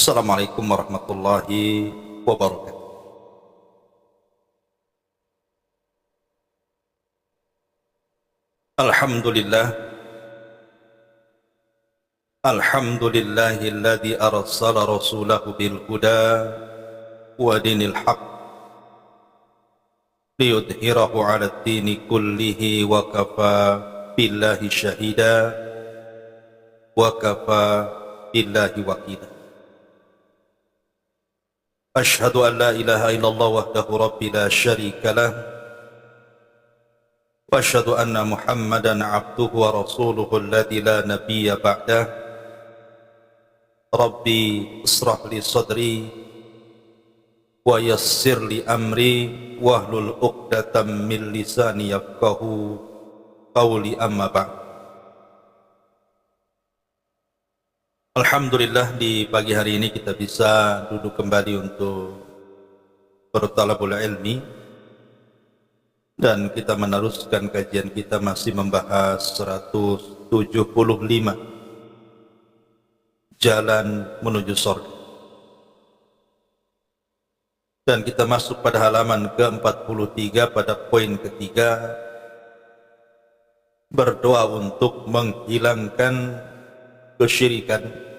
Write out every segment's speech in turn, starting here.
Assalamualaikum warahmatullahi wabarakatuh. Alhamdulillah, alhamdulillahilladzi arsala rasulahu bil huda wa dinil haqq liyudhhirahu 'ala ad-dini kullihi wa kafa billahi syahida wa kafa billahi wakila. Ashhadu an la ilaha illallah wahdahu rabbi la syarika lah wa ashhadu anna Muhammadan 'abduhu wa rasuluhu alladzi la nabiyya ba'dah. Rabbi ishrah li sadri wa yassir li amri wahlul 'uqdatam min lisani yafqahu qawli, amma ba'd. Alhamdulillah, di pagi hari ini kita bisa duduk kembali untuk bertalabul ilmi, dan kita meneruskan kajian kita masih membahas 175 jalan menuju surga. Dan kita masuk pada halaman ke-43 pada poin ketiga, berdoa untuk menghilangkan kesyirikan,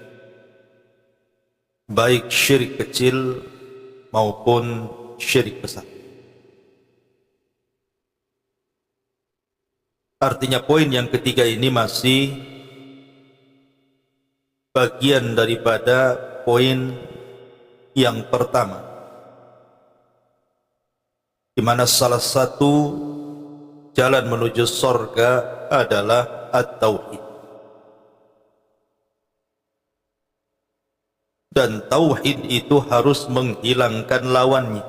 baik syirik kecil maupun syirik besar. Artinya poin yang ketiga ini masih bagian daripada poin yang pertama, di mana salah satu jalan menuju surga adalah at-tauhid. Dan tauhid itu harus menghilangkan lawannya,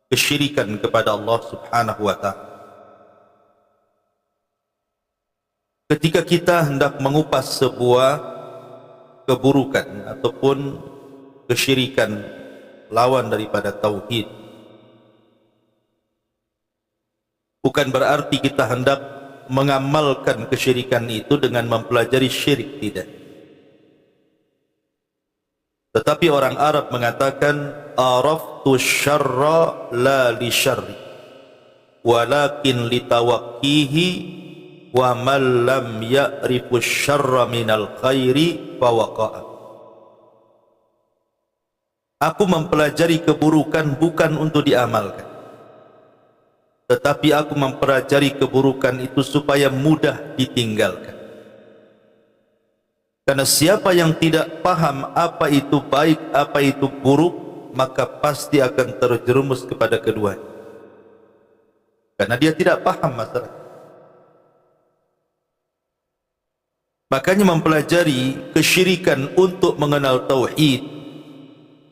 kesyirikan kepada Allah Subhanahu wa ta'ala. Ketika kita hendak mengupas sebuah keburukan ataupun kesyirikan, lawan daripada tauhid, bukan berarti kita hendak mengamalkan kesyirikan itu dengan mempelajari syirik, tidak. Tetapi orang Arab mengatakan, araftu syarra la li syarri walakin litawaqqihi wa man lam ya'rifu syarra minal khairi fawaqa'a. Aku mempelajari keburukan bukan untuk diamalkan, tetapi aku mempelajari keburukan itu supaya mudah ditinggalkan. Karena siapa yang tidak paham apa itu baik, apa itu buruk, maka pasti akan terjerumus kepada keduanya, karena dia tidak paham masalah. Makanya mempelajari kesyirikan untuk mengenal tauhid,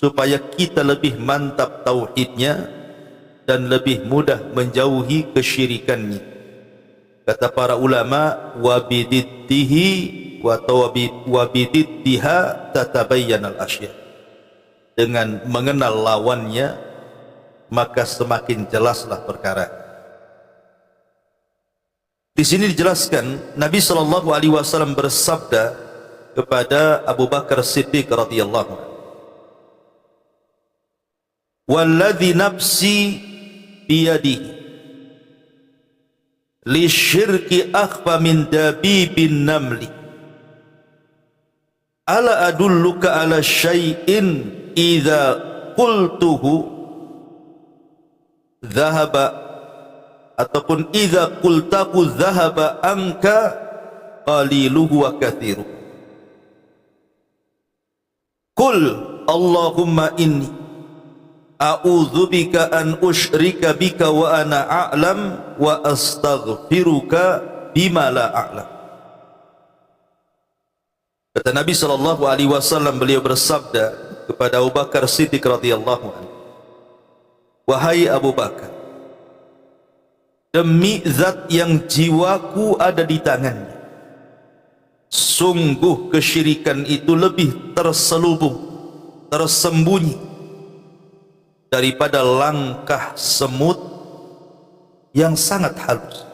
supaya kita lebih mantap tauhidnya dan lebih mudah menjauhi kesyirikannya. Kata para ulama, wabididdihi wabididdiha tatabayyanal asya. Dengan mengenal lawannya, maka semakin jelaslah perkara. Di sini dijelaskan Nabi SAW bersabda kepada Abu Bakar Siddiq radhiyallahu anhu, "Walladzi nafsi biyadihi li syirki akhfa min dabibin namli. Ala adulluka ala syai'in idza qultuhu dhahaba ataupun idza qultahu dhahaba anka qaliluhu wa kathiru. Qul Allahumma inni a'udzubika an usyrika bika wa ana a'lam wa astaghfiruka bima la a'lam." Kata Nabi SAW, beliau bersabda kepada Abu Bakar Siddiq radhiyallahu anhu, "Wahai Abu Bakar, demi zat yang jiwaku ada di tangannya, sungguh kesyirikan itu lebih terselubung, tersembunyi daripada langkah semut yang sangat halus.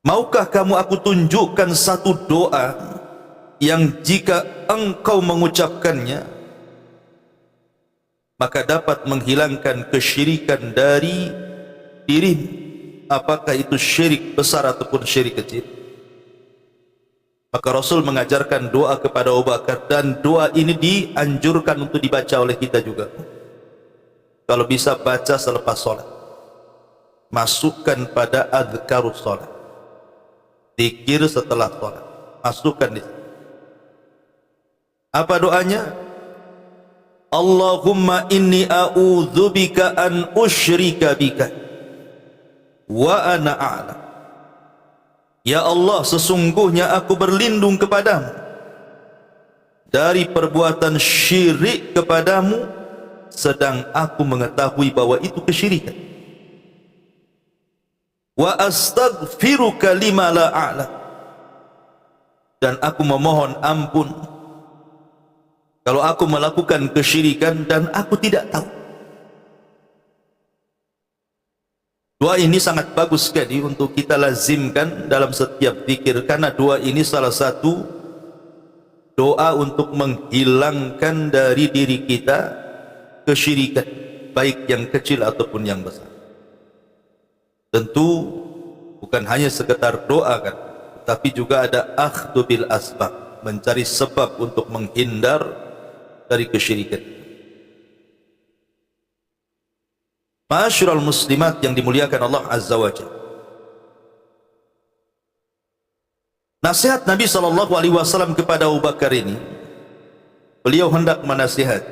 Maukah kamu aku tunjukkan satu doa yang jika engkau mengucapkannya maka dapat menghilangkan kesyirikan dari dirimu, apakah itu syirik besar ataupun syirik kecil. Maka Rasul mengajarkan doa kepada Abu Bakar, dan doa ini dianjurkan untuk dibaca oleh kita juga. Kalau bisa baca selepas solat, masukkan pada adhkarus solat, zikir setelah solat, masukkan di situ. Apa doanya? Allahumma inni a'udzubika an usyrika bika wa ana a'lam. Ya Allah, sesungguhnya aku berlindung kepadamu dari perbuatan syirik kepadamu sedang aku mengetahui bahwa itu kesyirikan. Wa astaghfiruka lima la a'lam, dan aku memohon ampun kalau aku melakukan kesyirikan dan aku tidak tahu. Doa ini sangat bagus sekali untuk kita lazimkan dalam setiap zikir, karena doa ini salah satu doa untuk menghilangkan dari diri kita kesyirikan, baik yang kecil ataupun yang besar. Tentu bukan hanya sekedar doa kan, tapi juga ada akhdhu bil asbab, mencari sebab untuk menghindar dari kesyirikan. Ma'asyiral muslimat yang dimuliakan Allah Azza wa Jalla, nasihat Nabi SAW kepada Abu Bakar ini, beliau hendak menasihat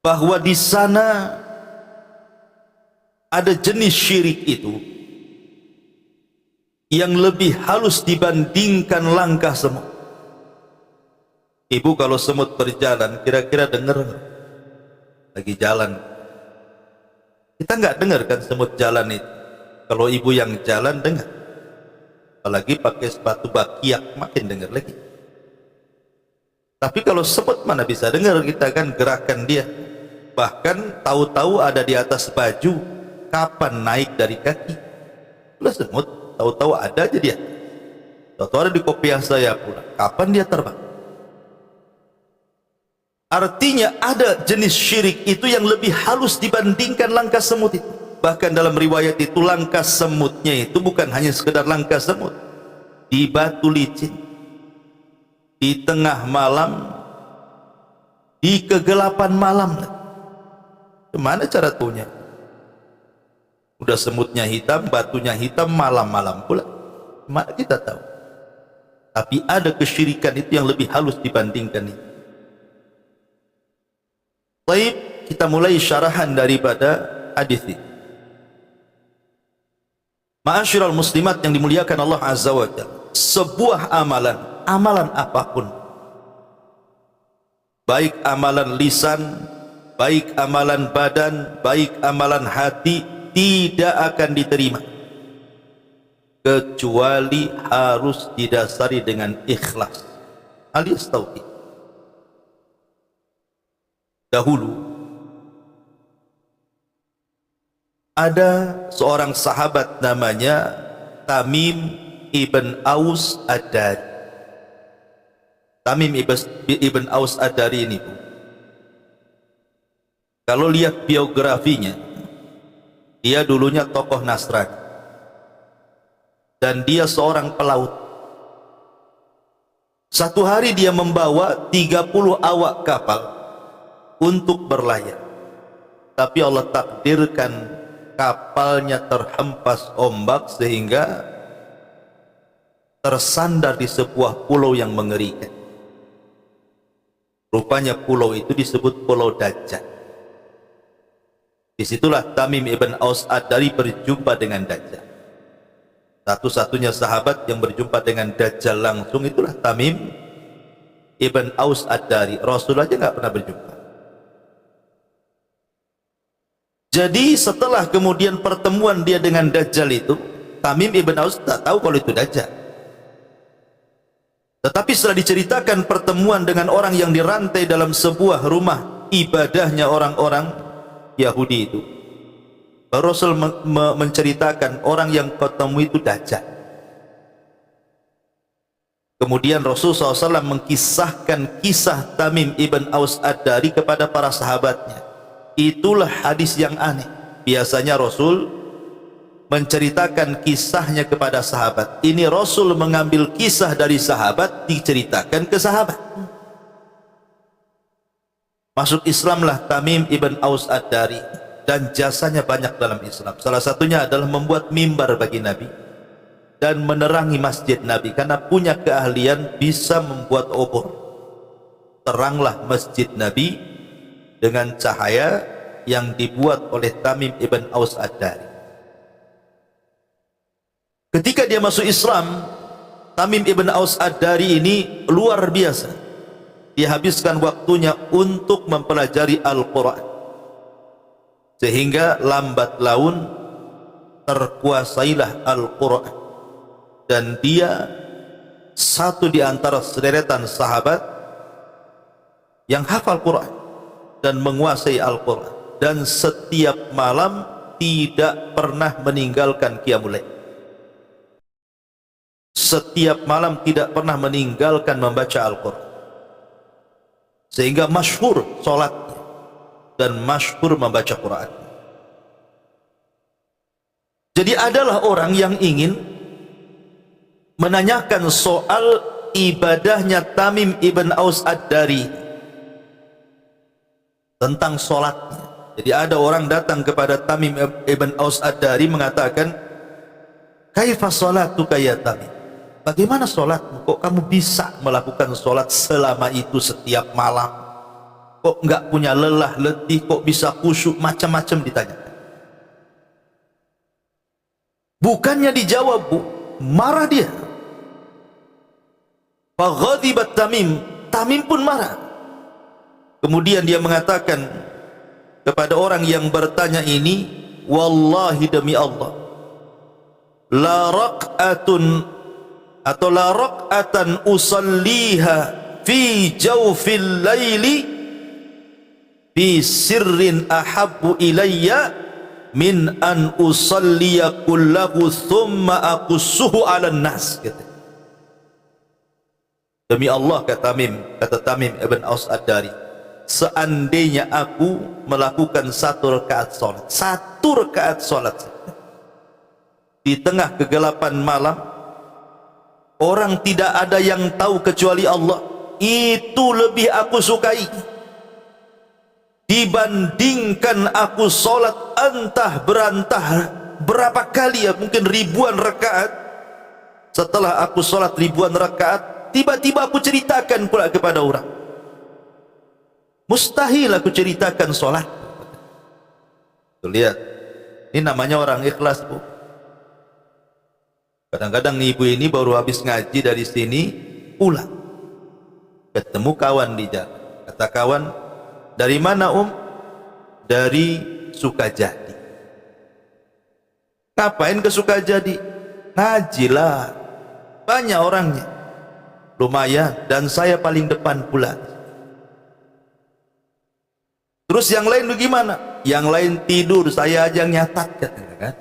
bahwa di sana ada jenis syirik itu yang lebih halus dibandingkan langkah semut. Ibu kalau semut berjalan, kira-kira dengar lagi jalan? Kita enggak dengar kan semut jalan itu. Kalau ibu yang jalan dengar, apalagi pakai sepatu bakiak makin dengar lagi. Tapi kalau semut mana bisa dengar kita kan gerakan dia. Bahkan tahu-tahu ada di atas baju, kapan naik dari kaki. Lah semut tahu-tahu ada aja dia. Tahu-tahu ada di kopiah saya pula, kapan dia terbang. Artinya ada jenis syirik itu yang lebih halus dibandingkan langkah semut itu. Bahkan dalam riwayat itu langkah semutnya itu bukan hanya sekedar langkah semut, di batu licin, di tengah malam, di kegelapan malam. Gimana cara tuhnya? Udah semutnya hitam, batunya hitam, malam-malam pula. Mana kita tahu? Tapi ada kesyirikan itu yang lebih halus dibandingkan itu. Baik, kita mulai syarahan daripada hadis ini. Ma'asyiral muslimat yang dimuliakan Allah Azza wa Jalla, sebuah amalan, amalan apapun, baik amalan lisan, baik amalan badan, baik amalan hati, tidak akan diterima kecuali harus didasari dengan ikhlas alias tauhid. Dahulu ada seorang sahabat namanya Tamim ibn Aus Ad-Dari. Tamim ibn Aus Ad-Dari ini, kalau lihat biografinya, dia dulunya tokoh Nasrani dan dia seorang pelaut. Satu hari dia membawa 30 awak kapal untuk berlayar, tapi Allah takdirkan kapalnya terhempas ombak sehingga tersandar di sebuah pulau yang mengerikan. Rupanya pulau itu disebut Pulau Dajjal. Disitulah Tamim ibn Aus Ad-Dari berjumpa dengan Dajjal. Satu-satunya sahabat yang berjumpa dengan Dajjal langsung itulah Tamim ibn Aus Ad-Dari. Rasul aja nggak pernah berjumpa. Jadi setelah kemudian pertemuan dia dengan Dajjal itu, Tamim ibn Aus tak tahu kalau itu Dajjal. Tetapi setelah diceritakan pertemuan dengan orang yang dirantai dalam sebuah rumah ibadahnya orang-orang Yahudi itu, Rasul menceritakan orang yang ketemu itu Dajjal. Kemudian Rasulullah SAW mengkisahkan kisah Tamim ibn Aus Ad-Dari kepada para sahabatnya. Itulah hadis yang aneh. Biasanya Rasul menceritakan kisahnya kepada sahabat. Ini Rasul mengambil kisah dari sahabat diceritakan ke sahabat. Masuk Islamlah Tamim ibn Aus Ad-Dari, dan jasanya banyak dalam Islam. Salah satunya adalah membuat mimbar bagi Nabi dan menerangi masjid Nabi, karena punya keahlian bisa membuat obor. Teranglah masjid Nabi dengan cahaya yang dibuat oleh Tamim ibn Aus Ad-Dari. Ketika dia masuk Islam, Tamim ibn Aus Ad-Dari ini luar biasa. Dia habiskan waktunya untuk mempelajari Al-Quran, sehingga lambat laun terkuasailah Al-Quran. Dan dia satu di antara sederetan sahabat yang hafal Quran dan menguasai Al-Quran, dan setiap malam tidak pernah meninggalkan qiyamul lail. Setiap malam tidak pernah meninggalkan membaca Al-Quran, sehingga masyhur solatnya dan masyhur membaca Quran. Jadi adalah orang yang ingin menanyakan soal ibadahnya Tamim ibn Aus Ad-Dari tentang solatnya. Jadi ada orang datang kepada Tamim ibn Aus Ad-Dari mengatakan, kaifa salatuka ya Tamim? Bagaimana solatmu? Kok kamu bisa melakukan solat selama itu setiap malam? Kok enggak punya lelah letih? Kok bisa khusyuk? Macam-macam ditanyakan. Bukannya dijawab, Bu, marah dia. Faghadibat Tamim, Tamim pun marah. Kemudian dia mengatakan kepada orang yang bertanya ini, wallahi demi Allah, la raq'atun atau la raq'atan usalliha fi jawfil laili fi sirrin ahabbu ilayya min an usalliya kullahu thumma aqussuhu 'alan nas. Demi Allah, kata Tamim ibn Aus Ad-Dari, seandainya aku melakukan satu rakaat salat di tengah kegelapan malam, orang tidak ada yang tahu kecuali Allah, itu lebih aku sukai dibandingkan aku solat entah berantah berapa kali, ya mungkin ribuan rakaat. Setelah aku solat ribuan rakaat, tiba-tiba aku ceritakan pula kepada orang. Mustahil aku ceritakan solat. Tuh, lihat, ini namanya orang ikhlas, Bu. Kadang-kadang ibu ini baru habis ngaji dari sini, pulang, ketemu kawan di jalan. Kata kawan, dari mana Dari Sukajadi. Ngapain ke Sukajadi? Ngajilah, banyak orangnya, lumayan, dan saya paling depan pula. Terus yang lain bagaimana? Yang lain tidur, saya aja yang nyatat, katanya kan.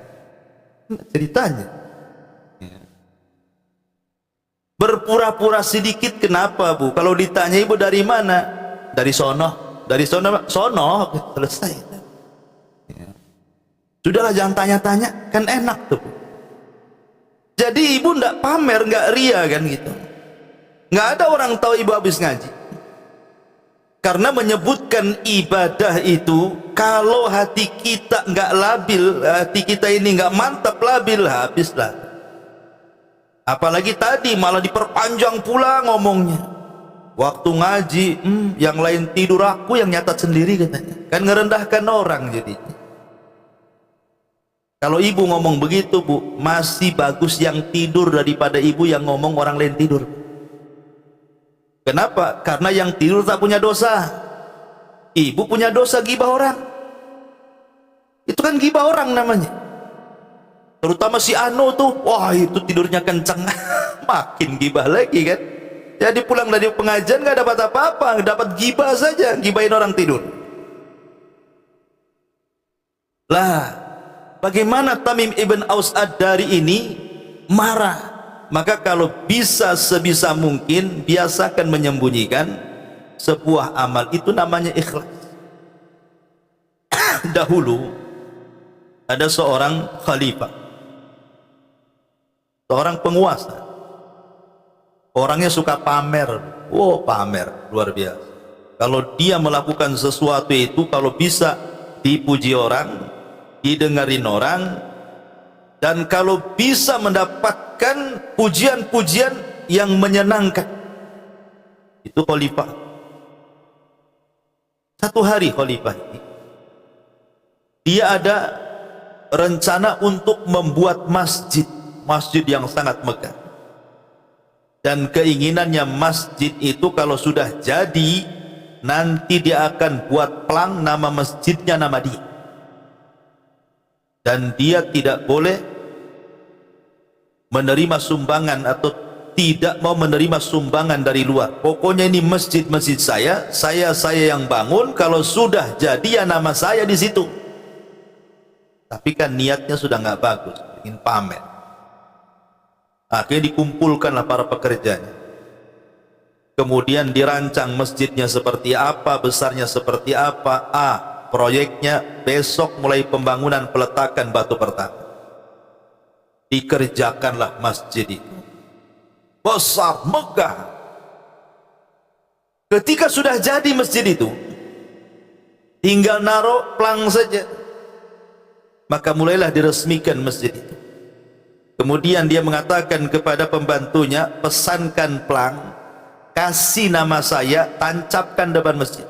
Ceritanya berpura-pura sedikit. Kenapa, Bu? Kalau ditanya ibu dari mana? Dari sono. Dari sono, selesai. Sudahlah, jangan tanya-tanya, kan enak tuh, Bu. Jadi ibu ndak pamer, nggak ria kan gitu. Nggak ada orang tahu ibu habis ngaji. Karena menyebutkan ibadah itu, kalau hati kita nggak labil, hati kita ini nggak mantap, labil, habislah. Apalagi tadi malah diperpanjang pula ngomongnya. Waktu ngaji, yang lain tidur, aku yang nyatat sendiri, katanya. Kan ngerendahkan orang jadi. Kalau ibu ngomong begitu, Bu, masih bagus yang tidur daripada ibu yang ngomong orang lain tidur. Kenapa? Karena yang tidur tak punya dosa. Ibu punya dosa gibah orang. Itu kan gibah orang namanya. Terutama si Anu tuh, wah itu tidurnya kencang. Makin gibah lagi kan. Jadi pulang dari pengajian gak dapat apa-apa, dapat gibah saja, gibahin orang tidur. Lah, bagaimana Tamim ibn Aus Ad-Dari ini marah Maka kalau bisa sebisa mungkin biasakan menyembunyikan sebuah amal, itu namanya ikhlas. Dahulu ada seorang khalifah, seorang penguasa, orangnya suka pamer. Pamer luar biasa. Kalau dia melakukan sesuatu itu, kalau bisa dipuji orang, didengarin orang, dan kalau bisa mendapatkan pujian-pujian yang menyenangkan. Itu khalifah. Satu hari khalifah ini, dia ada rencana untuk membuat masjid yang sangat megah. Dan keinginannya masjid itu kalau sudah jadi, nanti dia akan buat plang nama masjidnya nama dia. Dan dia tidak boleh menerima sumbangan atau tidak mau menerima sumbangan dari luar. Pokoknya ini masjid saya yang bangun, kalau sudah jadi ya nama saya di situ. Tapi kan niatnya sudah nggak bagus, ingin pamer. Akhirnya dikumpulkanlah para pekerjanya. Kemudian dirancang masjidnya seperti apa, besarnya seperti apa. Proyeknya besok mulai pembangunan peletakan batu pertama. Dikerjakanlah masjid itu. Besar, megah. Ketika sudah jadi masjid itu, tinggal naruh plang saja. Maka mulailah diresmikan masjid itu. Kemudian dia mengatakan kepada pembantunya, pesankan plang, kasih nama saya, tancapkan depan masjid.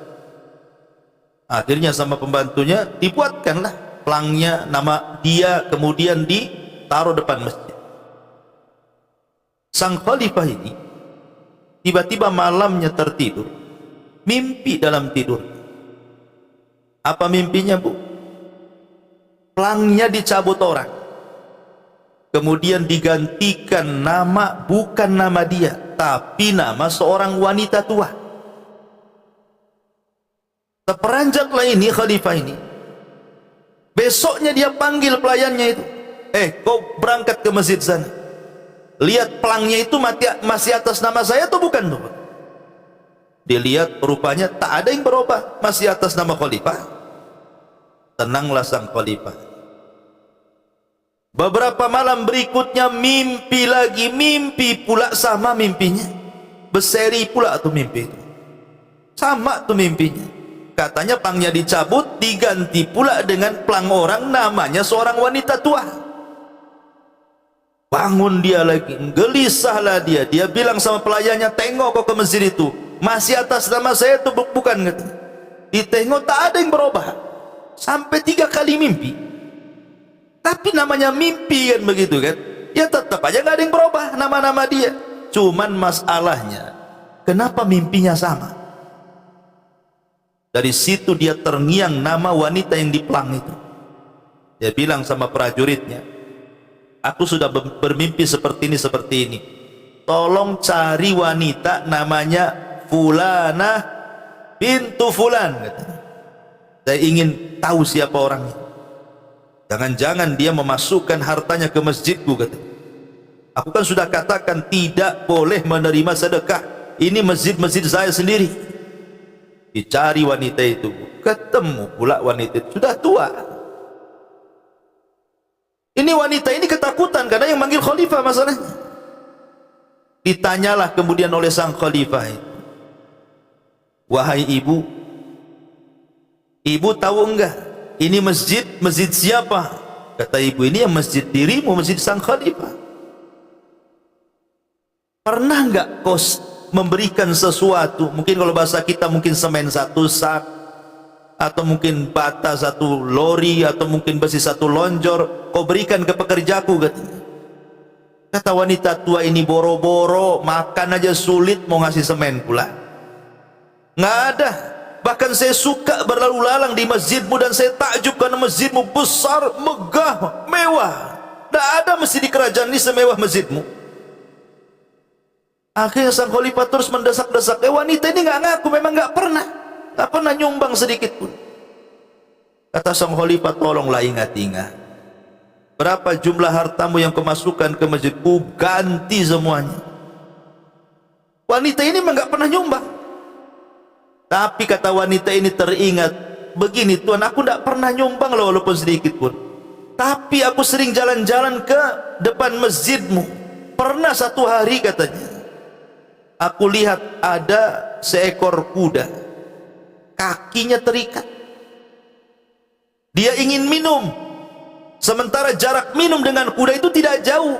Akhirnya sama pembantunya dibuatkanlah plangnya, nama dia, kemudian ditaruh depan masjid. Sang khalifah ini tiba-tiba malamnya tertidur, mimpi dalam tidur. Apa mimpinya, Bu? Plangnya dicabut orang, kemudian digantikan nama, bukan nama dia, tapi nama seorang wanita tua. Terperanjatlah ini khalifah ini. Besoknya dia panggil pelayannya itu, kau berangkat ke masjid sana, lihat pelangnya itu masih atas nama saya atau bukan? Dilihat rupanya tak ada yang berubah, masih atas nama khalifah. Tenanglah sang khalifah. Beberapa malam berikutnya mimpi lagi, mimpi pula sama mimpinya. Berseri pula tuh mimpi itu, sama tuh mimpinya. Katanya plangnya dicabut, diganti pula dengan plang orang, namanya seorang wanita tua. Bangun dia lagi, gelisahlah dia. Dia bilang sama pelayannya, tengok kok ke masjid itu, masih atas nama saya tuh, bukan? Ditengok tak ada yang berubah. Sampai 3 kali mimpi. Tapi namanya mimpi kan begitu kan, ya tetap aja nggak ada yang berubah nama-nama dia. Cuman masalahnya, kenapa mimpinya sama? Dari situ dia terngiang nama wanita yang diplang itu. Dia bilang sama prajuritnya, aku sudah bermimpi seperti ini. Tolong cari wanita namanya Fulanah bintu Fulan. Saya ingin tahu siapa orangnya. Jangan-jangan dia memasukkan hartanya ke masjidku, kata. Aku kan sudah katakan tidak boleh menerima sedekah. Ini masjid saya sendiri. Dicari wanita itu, ketemu pula wanita itu, sudah tua. Ini wanita ini ketakutan karena yang manggil khalifah masalahnya. Ditanyalah kemudian oleh sang khalifah itu, wahai ibu tahu enggak ini masjid siapa? Kata ibu, ini yang masjid dirimu, masjid sang khalifah. Pernah enggak kau memberikan sesuatu, mungkin kalau bahasa kita mungkin semen 1 sak, atau mungkin bata 1 lori, atau mungkin besi 1 lonjor, kau berikan ke pekerjaku, katanya. Kata wanita tua ini, boro-boro makan aja sulit, mau ngasih semen pula nggak ada. Bahkan saya suka berlalu lalang di masjidmu dan saya takjub karena masjidmu besar, megah, mewah. Tidak ada masjid di kerajaan ini semewah masjidmu. Akhirnya sang khalifah terus mendesak-desak. Wanita ini nggak ngaku, memang nggak pernah nyumbang sedikit pun. Kata sang khalifah, tolonglah ingat-ingat, Berapa jumlah hartamu yang kau masukkan ke masjid? Ku ganti semuanya. Wanita ini memang gak pernah nyumbang. Tapi kata wanita ini teringat, begini Tuhan, aku tidak pernah nyumbang loh, walaupun sedikit pun. Tapi aku sering jalan-jalan ke depan masjidmu. Pernah satu hari katanya, aku lihat ada seekor kuda, kakinya terikat. Dia ingin minum, sementara jarak minum dengan kuda itu tidak jauh.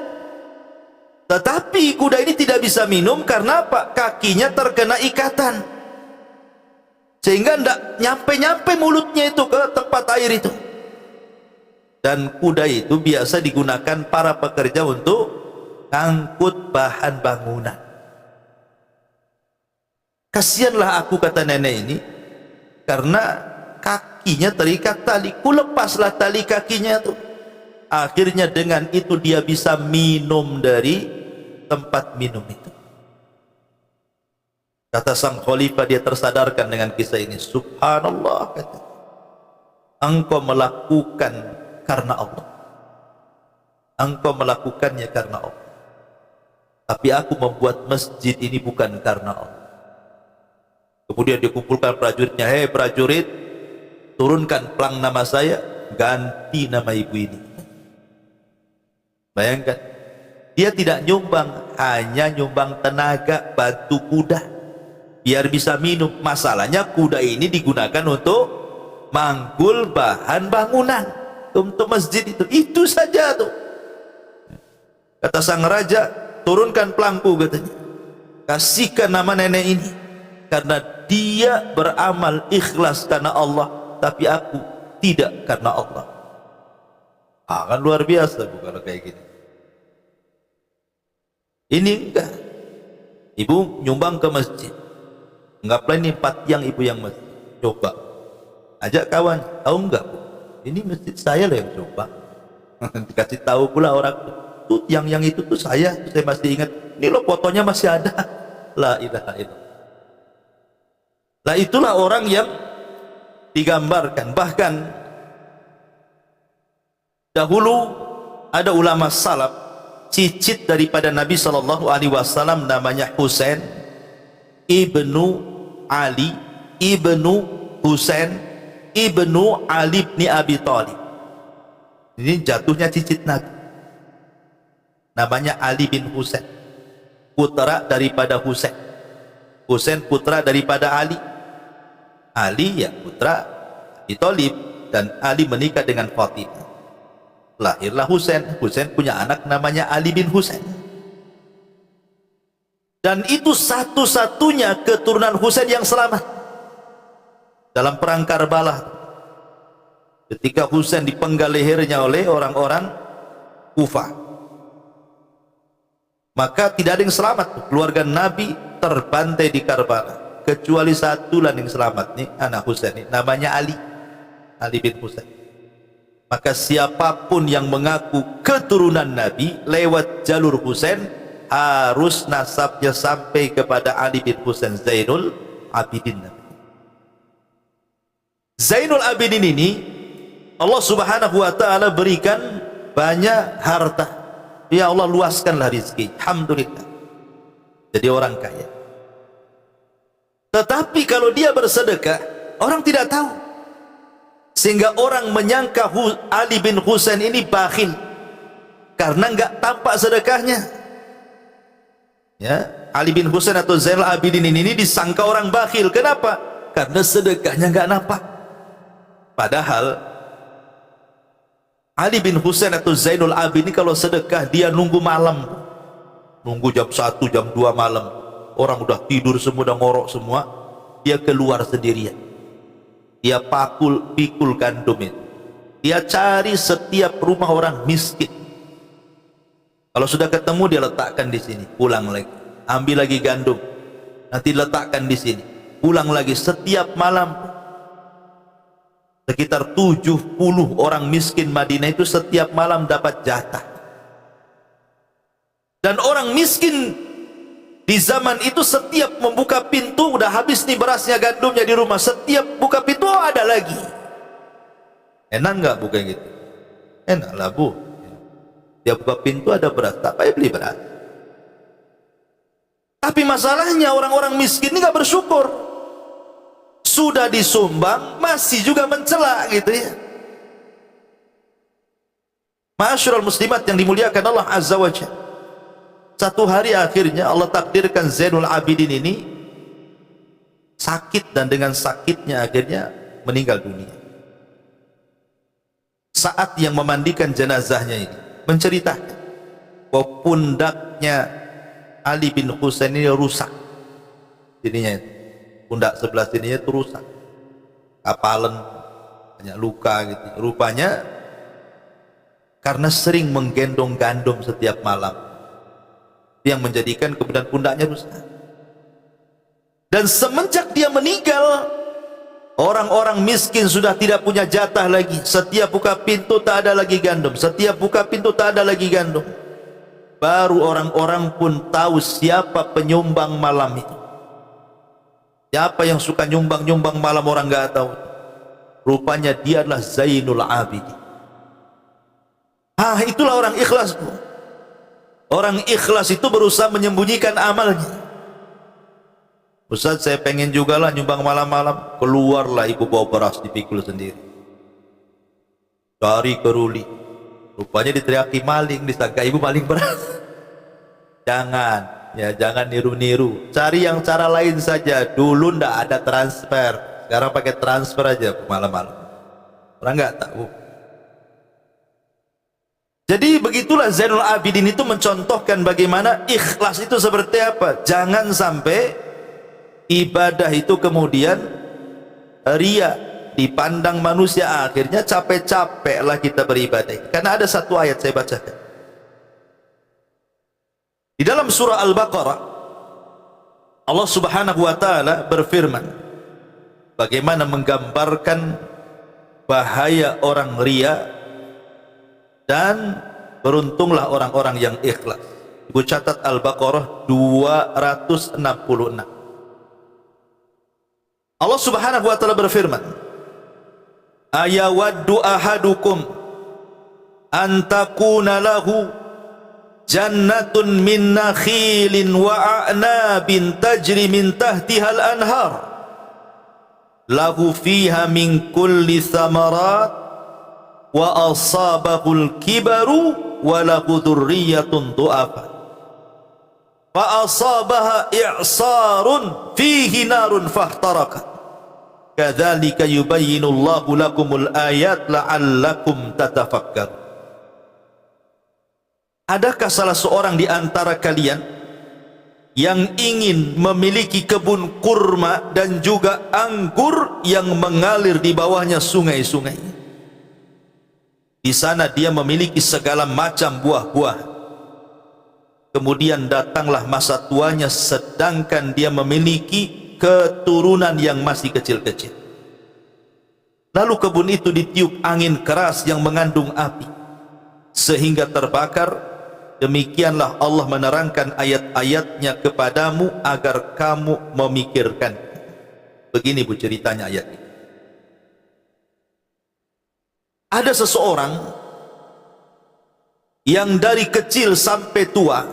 Tetapi kuda ini tidak bisa minum karena apa? Kakinya terkena ikatan, sehingga tidak nyampe-nyampe mulutnya itu ke tempat air itu. Dan kuda itu biasa digunakan para pekerja untuk angkut bahan bangunan. Kasihanlah aku, kata nenek ini, karena kakinya terikat tali. Ku lepaslah tali kakinya itu. Akhirnya dengan itu dia bisa minum dari tempat minum itu. Kata sang khalifah, dia tersadarkan dengan kisah ini. Subhanallah, kata, engkau melakukan karena Allah. Engkau melakukannya karena Allah. Tapi aku membuat masjid ini bukan karena Allah. Kemudian dikumpulkan prajuritnya. Hei prajurit, turunkan pelang nama saya, ganti nama ibu ini. Bayangkan, dia tidak nyumbang, hanya nyumbang tenaga, bantu kuda biar bisa minum. Masalahnya kuda ini digunakan untuk manggul bahan bangunan untuk masjid itu saja tuh. Kata sang raja, turunkan pelangku, katanya, kasihkan nama nenek ini, karena dia beramal ikhlas karena Allah, tapi aku tidak karena Allah. Kan luar biasa bu kalau kayak gini. Ini enggak, ibu nyumbang ke masjid, enggak plan ini 4 yang ibu yang masjid. Coba ajak kawan, tahu enggak bu, ini masjid saya loh yang coba. Dikasih tahu pula orang tuh, yang itu tuh saya masih ingat. Ini loh fotonya masih ada. La ilaha illallah. Nah itulah orang yang digambarkan. Bahkan dahulu ada ulama salaf, cicit daripada Nabi SAW, namanya Husain ibnu Ali ibnu Husain ibnu Ali bin Abi Thalib. Ini jatuhnya cicit Nabi, namanya Ali bin Husain, putra daripada Husain. Husain putra daripada Ali. Ali ya putra Abi Thalib, dan Ali menikah dengan Fatimah. Lahirlah Husain. Husain punya anak namanya Ali bin Husain. Dan itu satu-satunya keturunan Husain yang selamat dalam perang Karbala. Ketika Husain dipenggal lehernya oleh orang-orang Kufah, maka tidak ada yang selamat. Keluarga Nabi terbantai di Karbala, kecuali satu lah yang selamat, nih anak Husain ini, namanya Ali, Ali bin Husain. Maka siapapun yang mengaku keturunan Nabi lewat jalur Husain, harus nasabnya sampai kepada Ali bin Husain Zainul Abidin. Zainul Abidin ini Allah subhanahu wa ta'ala berikan banyak harta. Ya Allah, luaskanlah rezeki, alhamdulillah, jadi orang kaya. Tetapi kalau dia bersedekah, orang tidak tahu, sehingga orang menyangka Ali bin Husain ini bakhil karena enggak tampak sedekahnya. Ya, Ali bin Husain atau Zainul Abidin ini disangka orang bakhil. Kenapa? Karena sedekahnya enggak nampak. Padahal Ali bin Husain atau Zainul Abidin kalau sedekah, dia nunggu malam, nunggu jam 1, jam 2 malam. Orang udah tidur semua, udah ngorok semua, dia keluar sendirian. Dia pikul gandum itu. Dia cari setiap rumah orang miskin. Kalau sudah ketemu, dia letakkan di sini, pulang lagi, ambil lagi gandum, nanti letakkan di sini, pulang lagi. Setiap malam sekitar 70 orang miskin Madinah itu setiap malam dapat jatah. Dan orang miskin di zaman itu setiap membuka pintu, udah habis nih berasnya, gandumnya di rumah, setiap buka pintu, oh ada lagi. Enak nggak buka gitu? Enak lah bu. Dia buka pintu ada beras, tak payah beli beras. Tapi masalahnya orang-orang miskin ini nggak bersyukur. Sudah disumbang masih juga mencela gitu ya. Ma'asyiral muslimat yang dimuliakan Allah Azza wa Jalla. Satu hari akhirnya Allah takdirkan Zainul Abidin ini sakit, dan dengan sakitnya akhirnya meninggal dunia. Saat yang memandikan jenazahnya ini menceritakan bahwa pundaknya Ali bin Husain ini rusak. Jadinya pundak sebelah sininya itu rusak, kapalan, banyak luka gitu. Rupanya karena sering menggendong gandum setiap malam, yang menjadikan kemudian pundaknya rusak. Dan semenjak dia meninggal, orang-orang miskin sudah tidak punya jatah lagi. Setiap buka pintu tak ada lagi gandum, setiap buka pintu tak ada lagi gandum. Baru orang-orang pun tahu siapa penyumbang malam itu. Siapa yang suka nyumbang-nyumbang malam, orang nggak tahu. Rupanya dia adalah Zainul Abidin. Itulah orang ikhlas, Bu. Orang ikhlas itu berusaha menyembunyikan amalnya. Ustaz, saya pengen juga lah nyumbang malam-malam. Keluarlah ibu bawa beras dipikul sendiri. Cari keruli. Rupanya diteriaki maling, disangka ibu maling beras. Jangan, ya jangan niru-niru. Cari yang cara lain saja. Dulu ndak ada transfer, sekarang pakai transfer aja malam-malam. Orang nggak tahu. Jadi begitulah Zainul Abidin itu mencontohkan bagaimana ikhlas itu seperti apa. Jangan sampai ibadah itu kemudian ria, dipandang manusia, akhirnya capek-capeklah kita beribadah. Karena ada satu ayat saya bacakan di dalam surah Al-Baqarah. Allah Subhanahu wa taala berfirman bagaimana menggambarkan bahaya orang ria, dan beruntunglah orang-orang yang ikhlas. Ibu catat Al-Baqarah 266. Allah Subhanahu wa taala berfirman, ayawaddu ahadukum an takuna lahu jannatun min nakhilin wa a'nabin tajri min tahtihal anhar lahu fiha min kulli thamarat wa asabahul kibaru wa lahu dhurriyyatun du'afa fa asabaha i'sarun fihi narun fahtarakat kadzalika yubayyinullahu lakumul ayat la'allakum tatafakkarun. Adakah salah seorang di antara kalian yang ingin memiliki kebun kurma dan juga anggur yang mengalir di bawahnya sungai-sungai? Di sana dia memiliki segala macam buah-buah. Kemudian datanglah masa tuanya sedangkan dia memiliki keturunan yang masih kecil-kecil. Lalu kebun itu ditiup angin keras yang mengandung api sehingga terbakar. Demikianlah Allah menerangkan ayat-ayatnya kepadamu agar kamu memikirkan. Begini Bu ceritanya ayat ini. Ada seseorang yang dari kecil sampai tua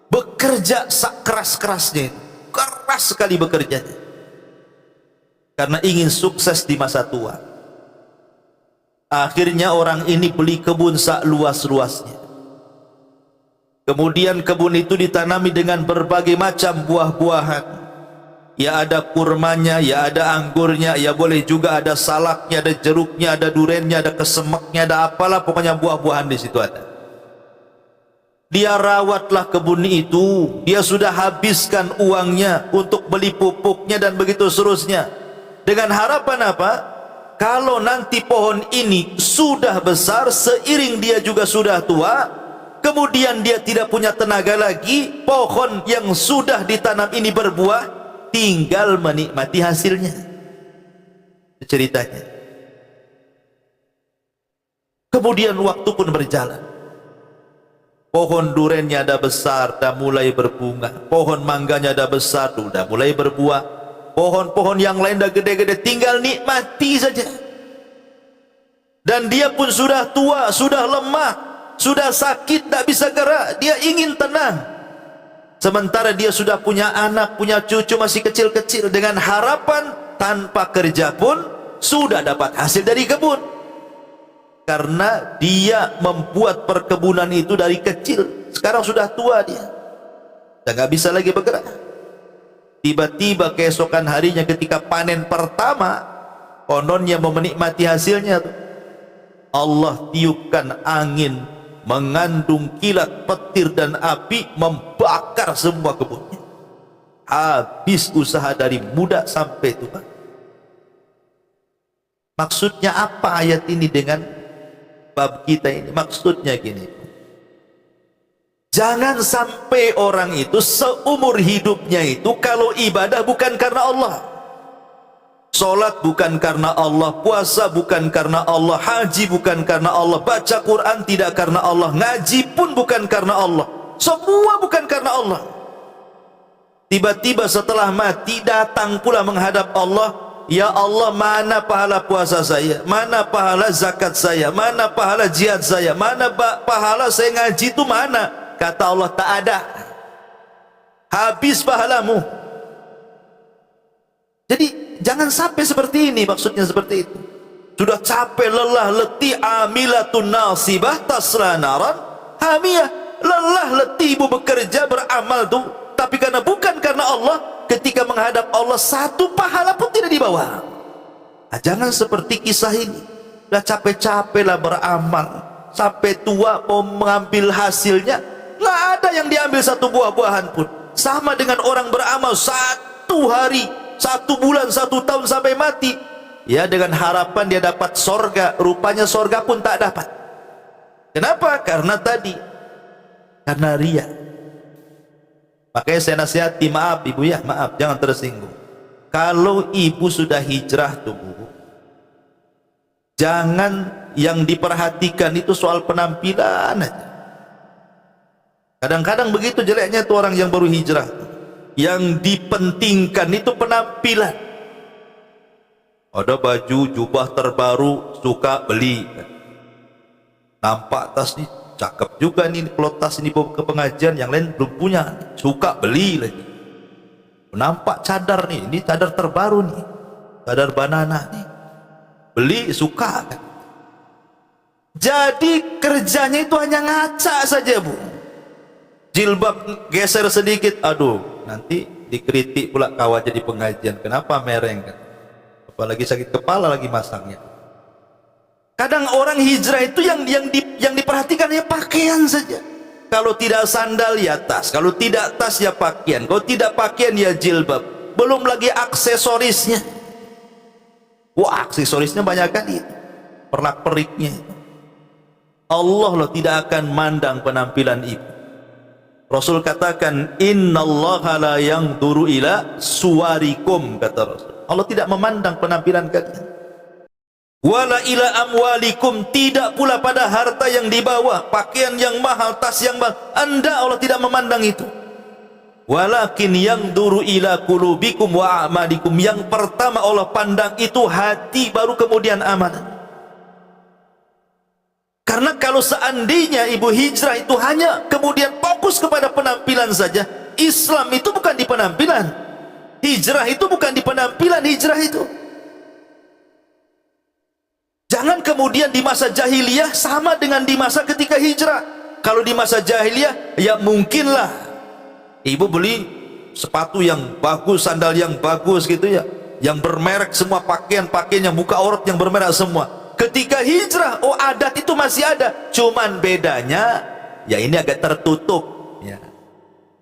bekerja keras-kerasnya, keras sekali bekerjanya, karena ingin sukses di masa tua. Akhirnya orang ini beli kebun sak luas-luasnya. Kemudian kebun itu ditanami dengan berbagai macam buah-buahan. Ya ada kurmanya, ya ada anggurnya, ya boleh juga ada salaknya, ada jeruknya, ada durennya, ada kesemaknya, ada apalah, pokoknya buah-buahan di situ ada. Dia rawatlah kebun itu, dia sudah habiskan uangnya untuk beli pupuknya dan begitu seterusnya. Dengan harapan apa? Kalau nanti pohon ini sudah besar, seiring dia juga sudah tua, kemudian dia tidak punya tenaga lagi, pohon yang sudah ditanam ini berbuah, tinggal menikmati hasilnya. Ceritanya. Kemudian waktu pun berjalan. Pohon durennya ada besar, dah mulai berbunga. Pohon mangganya ada besar, dah mulai berbuah. Pohon-pohon yang lain dah gede-gede, tinggal nikmati saja. Dan dia pun sudah tua, sudah lemah. sudah sakit, tak bisa gerak, dia ingin tenang. Sementara dia sudah punya anak, punya cucu masih kecil-kecil, dengan harapan tanpa kerja pun sudah dapat hasil dari kebun. Karena dia membuat perkebunan itu dari kecil. Sekarang sudah tua dia, dan gak bisa lagi bergerak. Tiba-tiba keesokan harinya ketika panen pertama, kononnya mau menikmati hasilnya, Allah tiupkan angin mengandung kilat petir dan api, membakar semua kebunnya. Habis usaha dari muda sampai tua. Maksudnya apa ayat ini dengan bab kita ini? Maksudnya gini, jangan sampai orang itu seumur hidupnya itu kalau ibadah bukan karena Allah, sholat bukan karena Allah, puasa bukan karena Allah, haji bukan karena Allah, baca Quran tidak karena Allah, ngaji pun bukan karena Allah, semua bukan karena Allah. Tiba-tiba setelah mati datang pula menghadap Allah, ya Allah, mana pahala puasa saya, mana pahala zakat saya, mana pahala jihad saya, mana pahala saya ngaji itu mana? Kata Allah, tak ada, habis pahalamu. Jadi jangan sampai seperti ini, maksudnya seperti itu. Sudah capek, lelah, letih, amilatun nasibah tasla naran hamiyah. Lelah, letih ibu bekerja, beramal tuh, tapi karena bukan karena Allah, ketika menghadap Allah satu pahala pun tidak dibawa. Nah, jangan seperti kisah ini. Sudah capek-capek lah beramal, sampai tua mau mengambil hasilnya, nggak ada yang diambil satu buah-buahan pun. Sama dengan orang beramal satu hari, satu bulan, satu tahun sampai mati, ya dengan harapan dia dapat sorga, rupanya sorga pun tak dapat. Kenapa? Karena tadi, karena ria. Makanya saya nasihati, maaf ibu ya, maaf, jangan tersinggung. Kalau ibu sudah hijrah tuh bu, jangan yang diperhatikan itu soal penampilan aja. Kadang-kadang begitu jeleknya tuh orang yang baru hijrah. Yang dipentingkan itu penampilan. Ada baju jubah terbaru, suka beli. Nampak tas nih cakep juga nih, kalau tas ini bawa ke pengajian, yang lain belum punya, suka beli lagi. Nampak cadar nih, ini cadar terbaru nih, cadar banana nih, beli, suka kan. Jadi kerjanya itu hanya ngaca saja bu. Jilbab geser sedikit, aduh, nanti dikritik pula kau aja di pengajian, kenapa mereng kan? Apalagi sakit kepala lagi masangnya. Kadang orang hijrah itu yang diperhatikan ya pakaian saja. Kalau tidak sandal ya tas, kalau tidak tas ya pakaian, kalau tidak pakaian ya jilbab. Belum lagi aksesorisnya. Wah, aksesorisnya banyak kali, pernak-perniknya. Allah loh tidak akan mandang penampilan ibu. Rasul katakan, innallaha la yanzuru ila suwarikum, kata Rasul. Allah tidak memandang penampilan kalian. Wala ila amwalikum, tidak pula pada harta yang dibawa, pakaian yang mahal, tas yang mahal. Anda, Allah tidak memandang itu. Walakin yanzuru ila qulubikum wa a'malikum. Yang pertama Allah pandang itu hati, baru kemudian amalan. Karena kalau seandainya ibu hijrah itu hanya kemudian fokus kepada penampilan saja, Islam itu bukan di penampilan, hijrah itu bukan di penampilan, hijrah itu. Jangan kemudian di masa jahiliyah sama dengan di masa ketika hijrah. Kalau di masa jahiliyah ya mungkinlah ibu beli sepatu yang bagus, sandal yang bagus gitu ya, yang bermerek semua, pakaian yang buka aurat yang bermerek semua. Ketika hijrah, oh adat itu masih ada, cuman bedanya ya ini agak tertutup ya.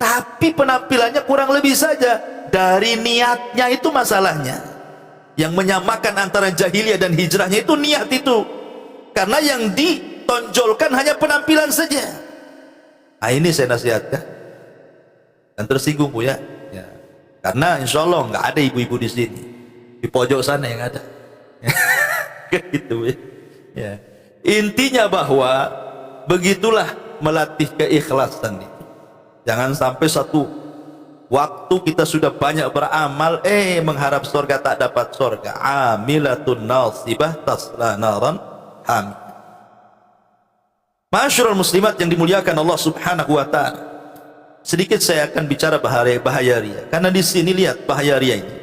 Tapi penampilannya kurang lebih saja. Dari niatnya itu masalahnya. Yang menyamakan antara jahiliyah dan hijrahnya itu niat itu. Karena yang ditonjolkan hanya penampilan saja. Nah ini saya nasihatkan. Dan tersinggung bu ya. Karena insya Allah nggak ada ibu-ibu di sini. Di pojok sana yang ada. Gitu ya. Intinya bahwa begitulah melatih keikhlasan itu. Jangan sampai satu waktu kita sudah banyak beramal, mengharap surga tak dapat surga. Amilatun nasibah tasla naran hamiyah. Ma'asyiral muslimat yang dimuliakan Allah Subhanahu wa taala. Sedikit saya akan bicara bahaya riya. Karena di sini lihat bahaya riya ini.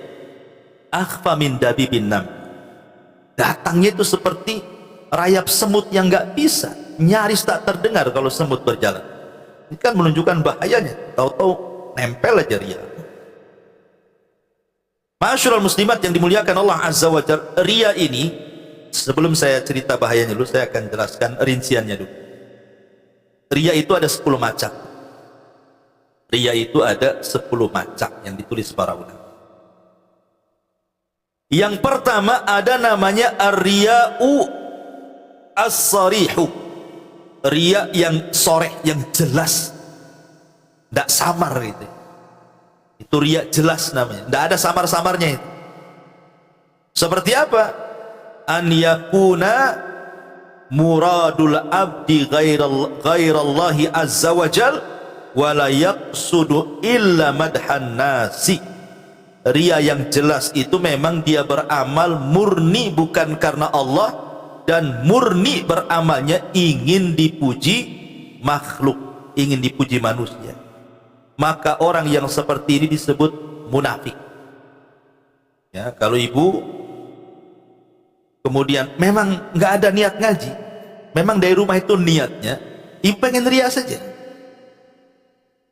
Akhfa min dabibin nam. Datangnya itu seperti rayap semut yang enggak bisa, nyaris tak terdengar kalau semut berjalan. Ini kan menunjukkan bahayanya. Tahu-tahu nempel aja riya. Ma'asyiral muslimat yang dimuliakan Allah Azza wa Jalla, riya ini, sebelum saya cerita bahayanya dulu, saya akan jelaskan rinciannya dulu. Riya itu ada 10 macam. Riya itu ada 10 macam yang ditulis para ulama. Yang pertama ada namanya ar-riya'u as-sarihu. Riya yang soreh, yang jelas, tidak samar gitu. Itu riya jelas namanya, tidak ada samar-samarnya itu. Seperti apa? An yakuna muradul abdi ghairallahi azza wa jal wa la yaqsudu illa madhan nasi. Riya yang jelas itu memang dia beramal murni bukan karena Allah, dan murni beramalnya ingin dipuji makhluk, ingin dipuji manusia. Maka orang yang seperti ini disebut munafik. Ya, kalau ibu kemudian memang nggak ada niat ngaji, memang dari rumah itu niatnya ibu pengen riya saja,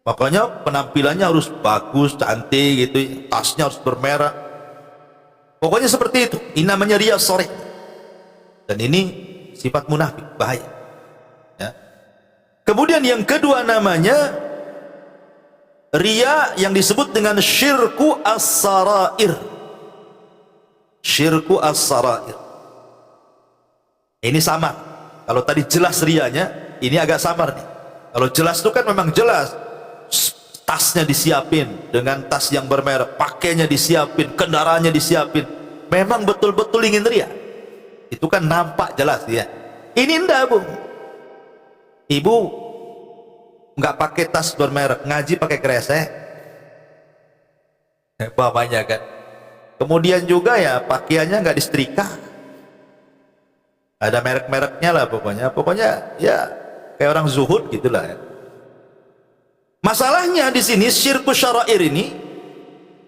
makanya penampilannya harus bagus, cantik gitu, tasnya harus bermerek, pokoknya seperti itu. Ini namanya riya soreh, dan ini sifat munafik, bahaya ya. Kemudian yang kedua namanya riya yang disebut dengan syirku as-sarair. Syirku as-sarair ini samar. Kalau tadi jelas riyanya, ini agak samar nih. Kalau jelas itu kan memang jelas, tasnya disiapin dengan tas yang bermerek, pakainya disiapin, kendaraannya disiapin, memang betul-betul ingin ria. Itu kan nampak jelas ya. Ini enggak, Bu. Ibu nggak pakai tas bermerek, ngaji pakai kresek, bapaknya kan. Kemudian juga ya pakaiannya nggak disetrika, ada merek-mereknya lah pokoknya. Pokoknya ya kayak orang zuhud gitulah ya. Masalahnya di sini syirku syara'ir ini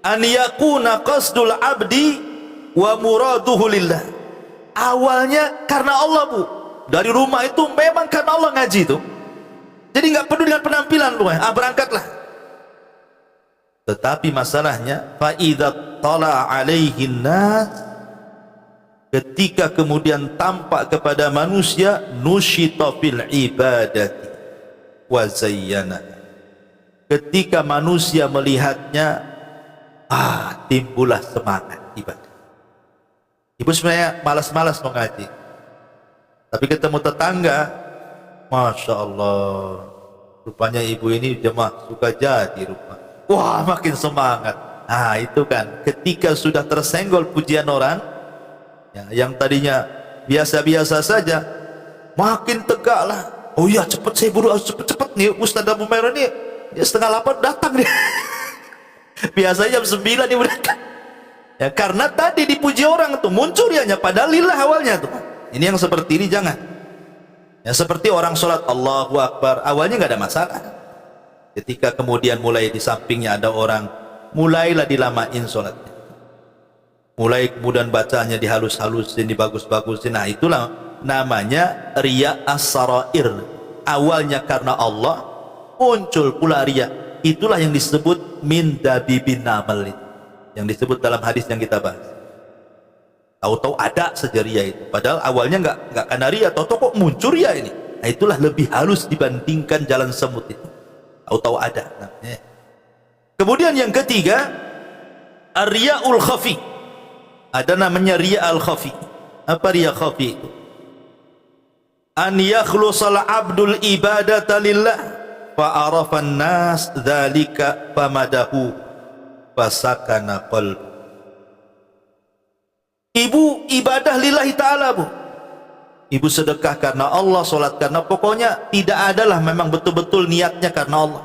an yakuna qasdul abdi wa muraduhu lillah. Awalnya karena Allah, Bu. Dari rumah itu memang karena Allah ngaji itu. Jadi nggak peduli dengan penampilan, Bu. Berangkatlah. Tetapi masalahnya fa idza tala alaihin nas, ketika kemudian tampak kepada manusia, nusyita fil ibadati wa zayyana. Ketika manusia melihatnya, timbullah semangat ibadah. Ibu sebenarnya malas-malas mau ngaji, tapi ketemu tetangga, Masya Allah, rupanya ibu ini jemaah suka jadi rupa. Wah, makin semangat. Nah itu kan ketika sudah tersenggol pujian orang ya, yang tadinya biasa-biasa saja, makin tegak lah. Oh iya, cepet saya buru, cepet-cepet nih Ustaz Abu Merah nih, dia 7:30 datang nih. Biasanya jam 9 dia udah datang. Ya, karena tadi dipuji orang tuh muncul rianya, padahal lillah awalnya tuh. Ini yang seperti ini jangan. Ya, seperti orang sholat Allahu Akbar, awalnya nggak ada masalah. Ketika kemudian mulai di sampingnya ada orang, mulailah dilamain sholatnya. Mulai kemudian bacanya dihalus-halusin, dibagus-bagusin. Nah itulah namanya riya as-sarair. Awalnya karena Allah, muncul pula riya. Itulah yang disebut min dabibin amal, yang disebut dalam hadis yang kita bahas. Tahu-tahu ada saja riya itu, padahal awalnya nggak karena riya, tahu-tahu kok muncul riya ini. Nah itulah lebih halus dibandingkan jalan semut itu. Tahu-tahu ada. Nah, kemudian yang ketiga, ar-riya'ul khafi. Ada namanya riya al-khafi. Apa riya khafi itu? An yakhlusal abdul ibadata lillah fa arafan nas dzalika famadahu fasakana qalbu. Ibu ibadah lillahi ta'ala, Bu. Ibu sedekah karena Allah, sholat karena, pokoknya tidak adalah memang betul-betul niatnya karena Allah.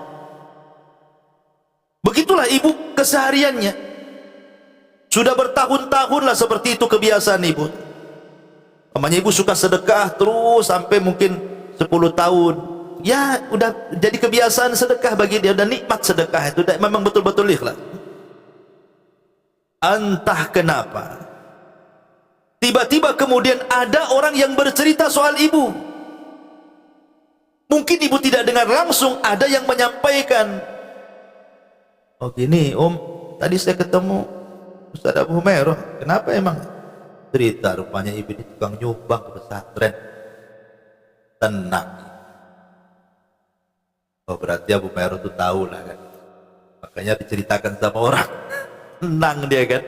Begitulah ibu kesehariannya. Sudah bertahun-tahun lah seperti itu kebiasaan ibu. Namanya ibu suka sedekah terus sampai mungkin 10 tahun. Ya udah jadi kebiasaan sedekah bagi dia, dan nikmat sedekah itu memang betul-betul ikhlas. Entah kenapa tiba-tiba kemudian ada orang yang bercerita soal ibu. Mungkin ibu tidak dengar langsung, ada yang menyampaikan, oh gini Om, tadi saya ketemu Ustaz Abu Humairah. Kenapa emang? Cerita rupanya ibu ini tukang nyumbang ke pesantren. Tenang. Oh berarti Abu Humairah itu tahu lah kan, makanya diceritakan sama orang. Tenang dia kan.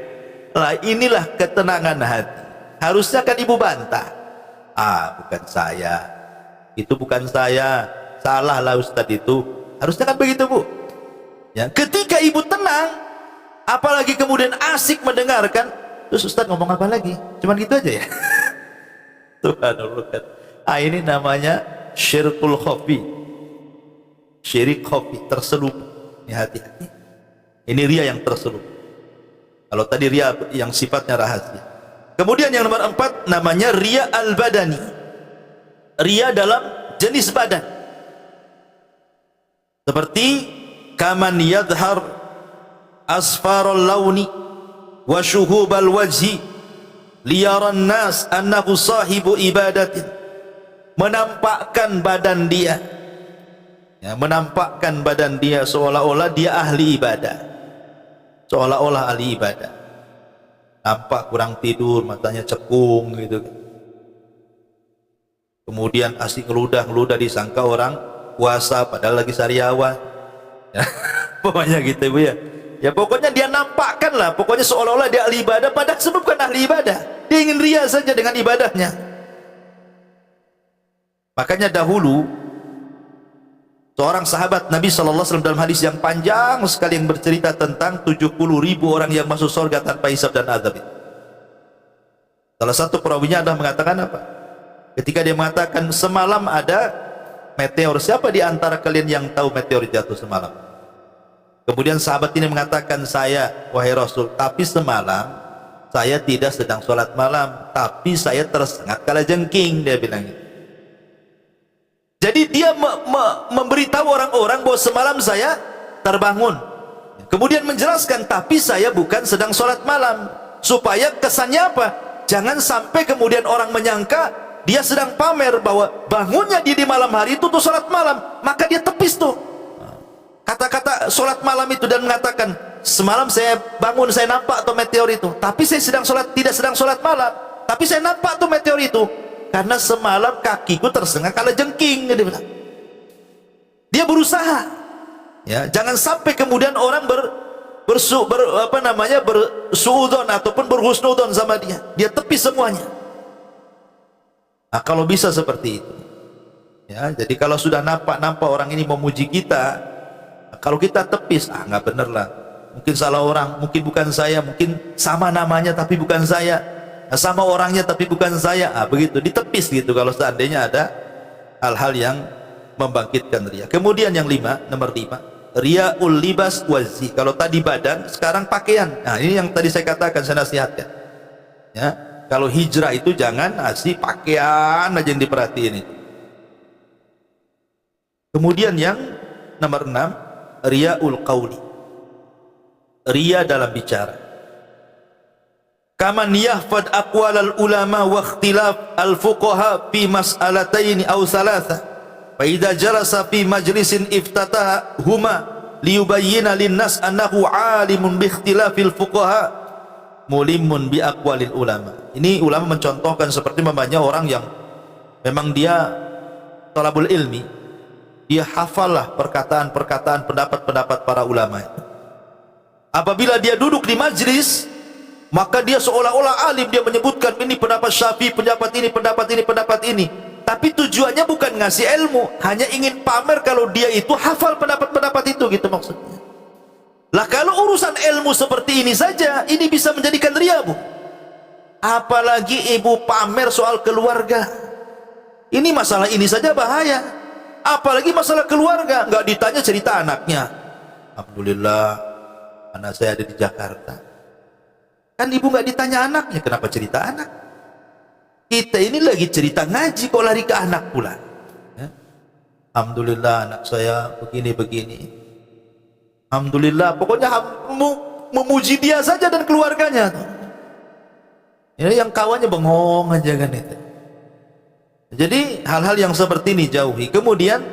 Lah inilah ketenangan hati. Harusnya kan ibu bantah, ah bukan saya, itu bukan saya, salah lah Ustadz itu. Harusnya kan begitu Bu ya. Ketika ibu tenang, apalagi kemudian asik mendengarkan, terus Ustadz ngomong apa lagi, cuman gitu aja ya. Subhanallah kan. Ah ini namanya syirkul khafi, syirik khafi, terselubung. Ini hati-hati, ini ria yang terselubung. Kalau tadi ria yang sifatnya rahasia. Kemudian yang nomor 4 namanya ria al-badani, ria dalam jenis badan, seperti kaman yadhar asfarul launi wa syuhubal wajhi liyaran nas annahu sahibu ibadatin. Menampakkan badan dia ya, menampakkan badan dia seolah-olah dia ahli ibadah, seolah-olah ahli ibadah. Nampak kurang tidur, matanya cekung gitu. Kemudian asik ngeludah disangka orang puasa padahal lagi sariawan ya. Pokoknya gitu Bu ya. Ya pokoknya dia nampakkan lah, pokoknya seolah-olah dia ahli ibadah padahal sebab bukan ahli ibadah. Dia ingin ria saja dengan ibadahnya. Makanya dahulu seorang sahabat Nabi SAW dalam hadis yang panjang sekali yang bercerita tentang 70.000 orang yang masuk surga tanpa hisab dan azab. Salah satu perawinya adalah mengatakan apa? Ketika dia mengatakan semalam ada meteor, siapa di antara kalian yang tahu meteor jatuh semalam? Kemudian sahabat ini mengatakan, saya wahai Rasul, tapi semalam saya tidak sedang sholat malam, tapi saya tersengat kalajengking, dia bilang gitu. Jadi dia memberitahu orang-orang bahwa semalam saya terbangun, kemudian menjelaskan tapi saya bukan sedang sholat malam, supaya kesannya apa? Jangan sampai kemudian orang menyangka dia sedang pamer bahwa bangunnya dia di malam hari itu tuh sholat malam, maka dia tepis tuh kata-kata sholat malam itu dan mengatakan semalam saya bangun, saya nampak tuh meteor itu, tapi saya tidak sedang sholat malam, tapi saya nampak tuh meteor itu karena semalam kakiku tersengat kalajengking. Dia berusaha ya, jangan sampai kemudian orang bersuudzon ataupun berhusnudon sama dia, dia tepis semuanya. Nah, kalau bisa seperti itu ya, jadi kalau sudah nampak orang ini memuji kita, kalau kita tepis, nggak bener lah, mungkin salah orang, mungkin bukan saya, mungkin sama namanya tapi bukan saya, sama orangnya tapi bukan saya, begitu ditepis gitu kalau seandainya ada hal-hal yang membangkitkan ria. Kemudian yang nomor 5, riaul libas wazi. Kalau tadi badan, sekarang pakaian. Nah ini yang tadi saya katakan, saya nasihatkan ya, kalau hijrah itu jangan asih pakaian aja yang diperhatiin itu. Kemudian yang nomor 6, riaul qauli, ria dalam bicara. Kaman yahfad aqwalal ulama wa ikhtilaf al fuqaha fi mas'alataini aw thalatha fa idza jalasa fi majlisin iftataha huma liyubayyana linnas annahu alimun bi ikhtilafil fuqaha mulimun bi aqwalil ulama. Ini ulama mencontohkan seperti namanya orang yang memang dia talabul ilmi, dia hafallah perkataan-perkataan, pendapat-pendapat para ulama. Apabila dia duduk di majlis, maka dia seolah-olah alim, dia menyebutkan ini pendapat Syafi'i, pendapat ini, pendapat ini, pendapat ini. Tapi tujuannya bukan ngasih ilmu, hanya ingin pamer kalau dia itu hafal pendapat-pendapat itu, gitu maksudnya. Lah kalau urusan ilmu seperti ini saja, ini bisa menjadikan ria Bu. Apalagi ibu pamer soal keluarga. Ini masalah ini saja bahaya. Apalagi masalah keluarga, nggak ditanya cerita anaknya. Alhamdulillah, anak saya ada di Jakarta. Kan ibu nggak ditanya anaknya, kenapa cerita anak? Kita ini lagi cerita ngaji kok lari ke anak pula ya. Alhamdulillah anak saya begini-begini. Alhamdulillah, pokoknya memuji dia saja dan keluarganya. Ini yang kawannya bengong aja kan itu. Jadi hal-hal yang seperti ini jauhi. Kemudian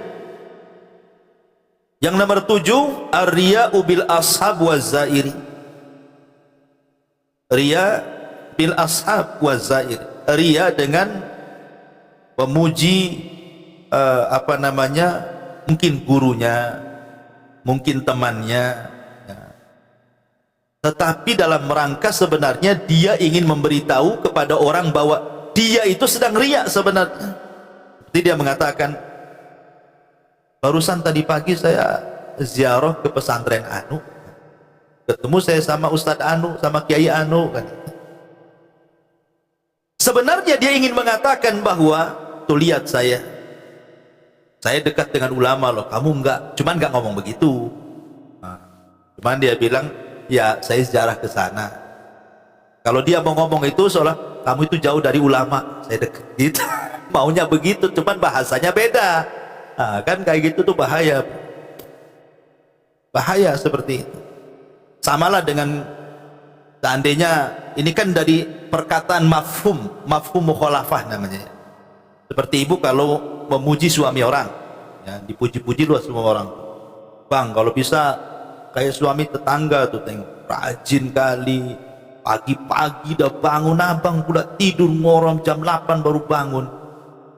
yang nomor 7, ar-riya'u bil ashab wa zairi. Riya bil ashab wa zairi. Riya dengan memuji mungkin gurunya, mungkin temannya, ya. Tetapi dalam rangka sebenarnya dia ingin memberitahu kepada orang bahwa dia itu sedang riya sebenarnya. Seperti dia mengatakan, barusan tadi pagi saya ziarah ke pesantren Anu, ketemu saya sama Ustadz Anu, sama Kiai Anu kan. Sebenarnya dia ingin mengatakan bahwa tuh lihat saya dekat dengan ulama loh, kamu enggak, cuman enggak ngomong begitu. Cuman dia bilang, ya saya ziarah ke sana. Kalau dia mau ngomong itu seolah kamu itu jauh dari ulama, saya dekat gitu. Maunya begitu, cuman bahasanya beda. Kan kayak gitu tuh bahaya. Bahaya seperti itu. Samalah dengan seandainya ini kan dari perkataan mafhum mukhalafah namanya. Seperti ibu kalau memuji suami orang, ya, dipuji-puji luas semua orang. Bang, kalau bisa kayak suami tetangga tuh, tengok rajin kali, pagi-pagi udah bangun, abang pula tidur ngorom jam 8 baru bangun.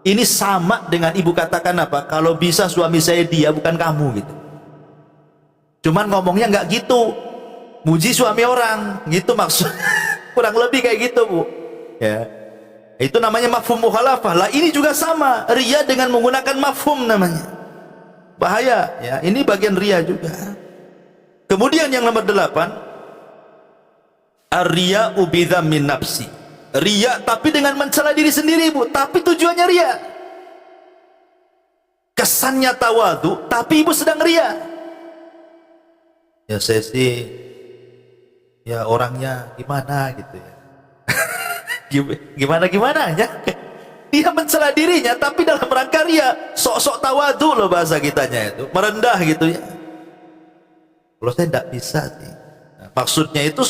Ini sama dengan ibu katakan apa? Kalau bisa suami saya dia, bukan kamu gitu. Cuman ngomongnya nggak gitu, muji suami orang, gitu maksud. Kurang lebih kayak gitu bu. Ya. Itu namanya mafhum mukhalafah. Lah ini juga sama, riya dengan menggunakan mafhum namanya. Bahaya ya, ini bagian riya juga. Kemudian yang nomor 8, ar-riya'u bi dzammin nafsi. Riya tapi dengan mencela diri sendiri bu, tapi tujuannya riya. Kesannya tawadu, tapi ibu sedang riya. Ya saya sih ya orangnya gimana gitu ya. Gimana ya, dia mencela dirinya tapi dalam rangka ria, sok-sok tawadu loh bahasa kitanya itu, merendah gitu ya. Kalau saya tidak bisa sih, nah, maksudnya itu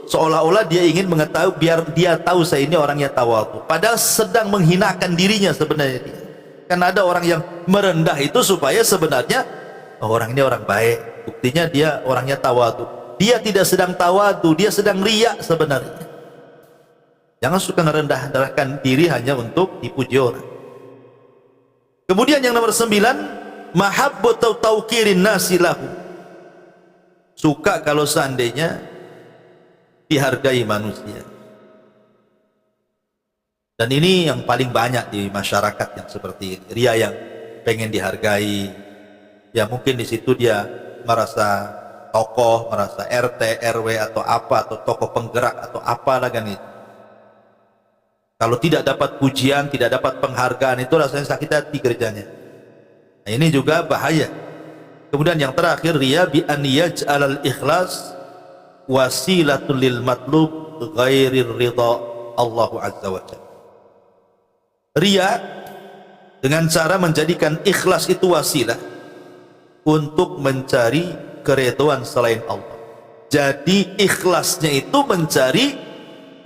seolah-olah dia ingin mengetahui biar dia tahu saya ini orangnya tawadu, padahal sedang menghinakan dirinya sebenarnya dia. Kan ada orang yang merendah itu supaya sebenarnya orang ini orang baik, buktinya dia orangnya tawadu. Dia tidak sedang tawadu, dia sedang ria sebenarnya. Jangan suka merendah-rendahkan diri hanya untuk dipuji orang. Kemudian yang nomor 9, mahabbatu tauqirin nasi lahu. Suka kalau seandainya dihargai manusia. Dan ini yang paling banyak di masyarakat yang seperti ini. Ria yang pengen dihargai. Ya mungkin di situ dia merasa tokoh, merasa RT, RW atau apa, atau tokoh penggerak atau apa lagi itu. Kalau tidak dapat pujian, tidak dapat penghargaan, itu rasanya sakit hati kerjanya. Nah, ini juga bahaya. Kemudian yang terakhir, riya bi an yaj'alal ikhlas wasilatul lil matlub ghairir ridha Allah azza wa jalla. Riya dengan cara menjadikan ikhlas itu wasilah untuk mencari keridhaan selain Allah. Jadi ikhlasnya itu mencari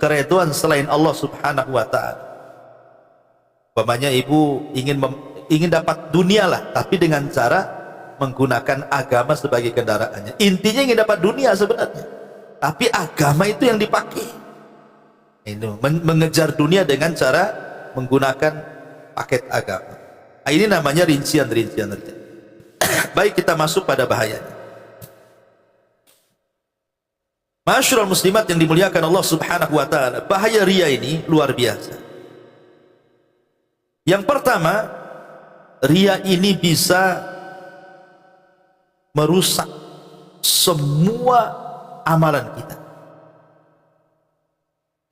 keridhaan selain Allah subhanahu wa ta'ala. Umpamanya ibu ingin dapat dunia lah, tapi dengan cara menggunakan agama sebagai kendaraannya. Intinya ingin dapat dunia sebenarnya, tapi agama itu yang dipakai. Ini mengejar dunia dengan cara menggunakan paket agama. Nah, ini namanya rincian. Baik, kita masuk pada bahayanya. Ma'asyiral muslimat yang dimuliakan Allah subhanahu wa ta'ala, bahaya riya ini luar biasa. Yang pertama, riya ini bisa merusak semua amalan kita.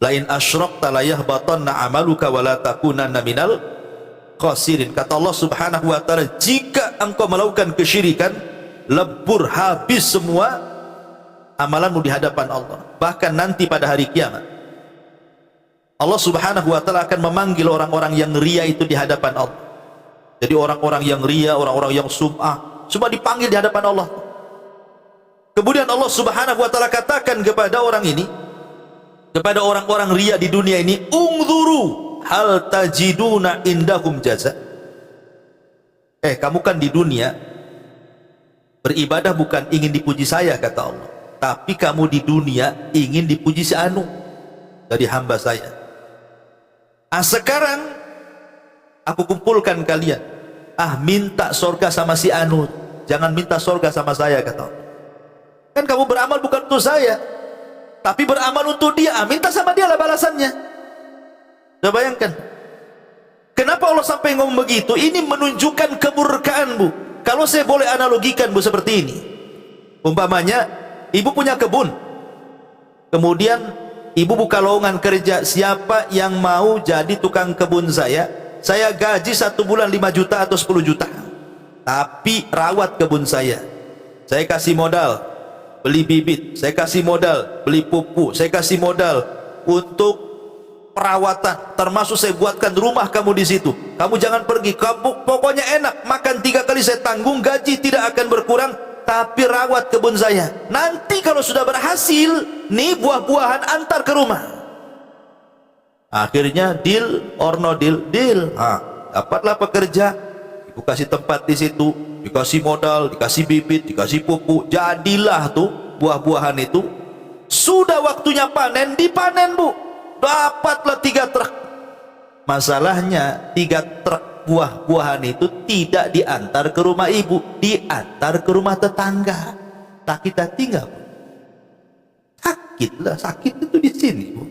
Lain asyrakta la yahbatanna amaluka wa la takunanna minal khasirin. Kata Allah subhanahu wa ta'ala, jika engkau melakukan kesyirikan, lebur habis semua amalanmu di hadapan Allah. Bahkan nanti pada hari kiamat, Allah subhanahu wa ta'ala akan memanggil orang-orang yang ria itu di hadapan Allah. Jadi orang-orang yang ria, orang-orang yang sum'ah, semua dipanggil di hadapan Allah. Kemudian Allah Subhanahu wa taala katakan kepada orang ini, kepada orang-orang ria di dunia ini, "Ungzuru hal tajiduna indahum jaza." Kamu kan di dunia beribadah bukan ingin dipuji saya, kata Allah, tapi kamu di dunia ingin dipuji si anu dari hamba saya. Sekarang aku kumpulkan kalian, minta sorga sama si anu, jangan minta sorga sama saya, kata Allah. Kan kamu beramal bukan untuk saya, tapi beramal untuk dia. Minta sama dia lah balasannya. Sudah bayangkan kenapa Allah sampai ngomong begitu? Ini menunjukkan kemurkaan, Bu. Kalau saya boleh analogikan, Bu, seperti ini. Umpamanya ibu punya kebun, kemudian ibu buka lowongan kerja, siapa yang mau jadi tukang kebun saya gaji 1 bulan 5 juta atau 10 juta, tapi rawat kebun saya kasih modal beli bibit, saya kasih modal beli pupuk, saya kasih modal untuk perawatan, termasuk saya buatkan rumah kamu di situ. Kamu jangan pergi, kamu pokoknya enak, makan 3 kali saya tanggung, gaji tidak akan berkurang, tapi rawat kebun saya. Nanti kalau sudah berhasil, nih buah-buahan antar ke rumah. Akhirnya deal or no deal? Deal. Dapatlah pekerja, ibu kasih tempat di situ, dikasih modal, dikasih bibit, dikasih pupuk, jadilah tuh buah-buahan itu. Sudah waktunya panen, dipanen, Bu. Dapatlah 3 truk. Masalahnya 3 truk buah-buahan itu tidak diantar ke rumah ibu, diantar ke rumah tetangga. Tak kita tinggal, Bu. Sakit itu di sini, Bu.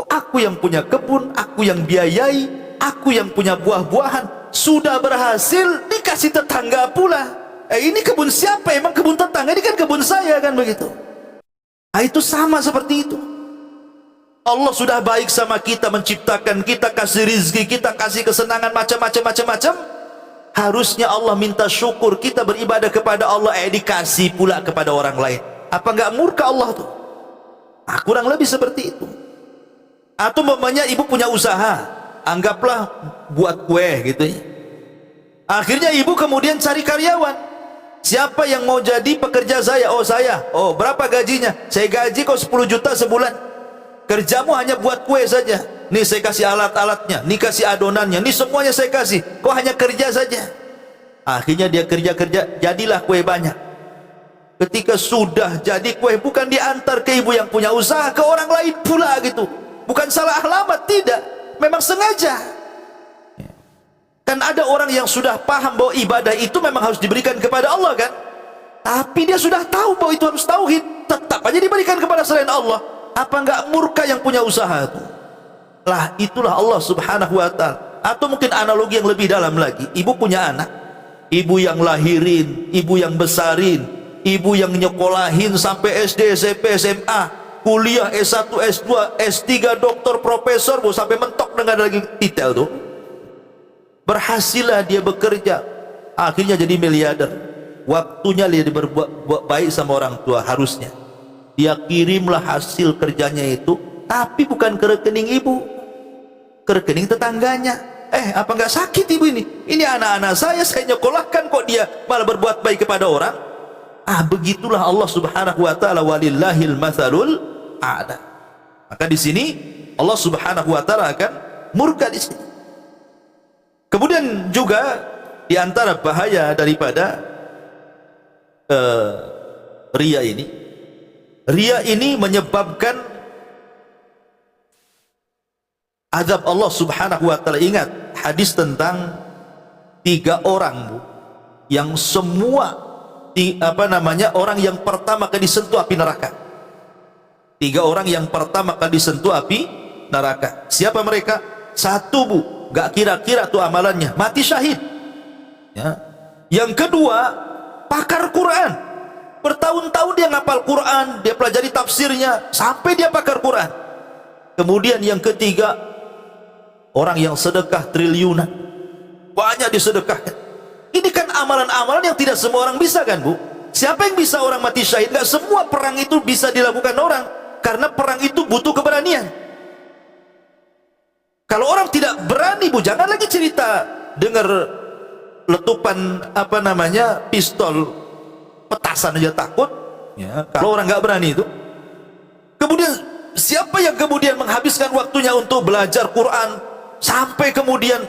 Aku yang punya kebun, aku yang biayai, aku yang punya buah-buahan, sudah berhasil dikasih tetangga pula. Ini kebun siapa? Emang kebun tetangga? Ini kan kebun saya, kan begitu. Itu sama seperti itu. Allah sudah baik sama kita, menciptakan kita, kasih rizki, kita kasih kesenangan macam-macam. Harusnya Allah minta syukur, kita beribadah kepada Allah, dikasih pula kepada orang lain. Apa enggak murka Allah tuh? Kurang lebih seperti itu. Atau umpamanya ibu punya usaha, anggaplah buat kue gitu ya. Akhirnya ibu kemudian cari karyawan. Siapa yang mau jadi pekerja saya? Saya. Berapa gajinya? Saya gaji kok 10 juta sebulan. Kerjamu hanya buat kue saja. Nih saya kasih alat-alatnya, nih kasih adonannya, nih semuanya saya kasih. Kok hanya kerja saja? Akhirnya dia kerja-kerja, jadilah kue banyak. Ketika sudah jadi kue, bukan diantar ke ibu yang punya usaha, ke orang lain pula gitu. Bukan salah alamat, tidak, memang sengaja. Kan ada orang yang sudah paham bahwa ibadah itu memang harus diberikan kepada Allah, kan? Tapi dia sudah tahu bahwa itu harus tauhid, tetap aja diberikan kepada selain Allah. Apa enggak murka yang punya usaha itu? Lah, itulah Allah Subhanahu wa ta'ala. Atau mungkin analogi yang lebih dalam lagi, ibu punya anak, ibu yang lahirin, ibu yang besarin, ibu yang nyekolahin sampai SD, SMP, SMA, kuliah S1, S2, S3, doktor, profesor, Bu, sampai mentok dengan lagi titel tuh. Berhasillah dia bekerja, akhirnya jadi miliarder. Waktunya dia berbuat baik sama orang tua, harusnya dia kirimlah hasil kerjanya itu, tapi bukan ke rekening ibu, ke rekening tetangganya. Apa nggak sakit ibu ini? Ini anak-anak saya nyekolahkan, kok dia malah berbuat baik kepada orang? Begitulah Allah Subhanahu wa ta'ala, walillahil matsalul a'la. Maka di sini Allah Subhanahu wa ta'ala akan murka di sini. Kemudian juga di antara bahaya daripada ria ini menyebabkan azab Allah Subhanahu wa ta'ala. Ingat hadis tentang 3 orang, Bu, yang semua orang yang pertama kali disentuh api neraka. 3 orang yang pertama kali disentuh api neraka. Siapa mereka? 1, Bu, gak kira-kira tuh amalannya, mati syahid ya. Yang kedua, pakar Quran, bertahun-tahun dia ngapal Quran, dia pelajari tafsirnya sampai dia pakar Quran. Kemudian yang ketiga, orang yang sedekah triliunan, banyak disedekahkan. Ini kan amalan-amalan yang tidak semua orang bisa, kan, Bu? Siapa yang bisa orang mati syahid? Gak semua perang itu bisa dilakukan orang, karena perang itu butuh keberanian. Kalau orang tidak berani, Bu, jangan lagi cerita dengar letupan apa namanya pistol petasan aja takut, ya, kalau orang nggak berani itu. Kemudian siapa yang kemudian menghabiskan waktunya untuk belajar Quran sampai kemudian